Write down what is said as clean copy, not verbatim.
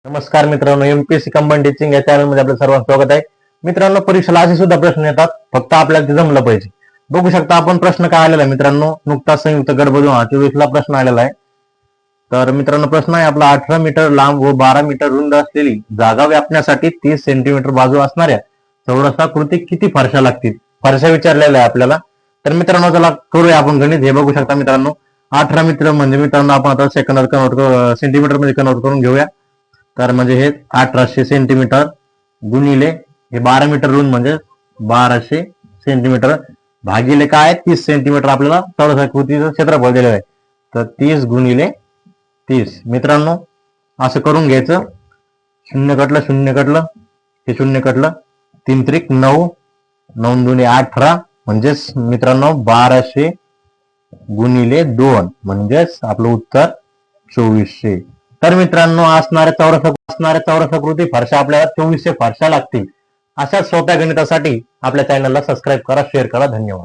नमस्कार मित्रांनो, MPSC combine teaching या चॅनलमध्ये आपलं सर्वांचं स्वागत आहे. मित्रांनो, परीक्षेला असे सुद्धा प्रश्न येतात, फक्त आपल्याला ते जमलं पाहिजे. बघू शकता आपण प्रश्न काय आलेला आहे मित्रांनो. नुकताच संयुक्त गडबडून 24 प्रश्न आलेला आहे. तर मित्रांनो, प्रश्न आहे आपला 18 मीटर लांब व 12 मीटर रुंद असलेली जागा व्यापण्यासाठी 30 सेंटीमीटर बाजू असणाऱ्या चौरसाकृती किती फरशा लागतील? फरशा विचारलेल्या आहे आपल्याला. तर मित्रांनो, चला करूया आपण गणित. हे बघू शकता मित्रांनो, 18 मीटर म्हणजे मित्रांनो आपण आता सेंटीमीटर मध्ये कन्वर्ट करून घेऊया. तर म्हणजे हे 1800 सेंटीमीटर गुणिले हे 12 मीटर रुंद म्हणजे 1200 सेंटीमीटर भागिले काय 30 सेंटीमीटर आपल्याला चौरसाकृतीचं क्षेत्रफळ दिलेलं आहे. तर 30 गुणिले 30 मित्रांनो असं करून घ्यायचं. शून्य कटलं, शून्य कटलं, हे शून्य कटलं, 3 त्रिक 9, 9 दुणे 18 म्हणजेच मित्रांनो 1200 गुणिले 2 म्हणजेच आपलं उत्तर 2400. तर मित्रांनो, असणाऱ्या चौरसाकृती फरशा आपल्याला 2400 फरशा लागतील. अशाच सोप्या गणितासाठी आपल्या चॅनलला सबस्क्राईब करा, शेअर करा. धन्यवाद.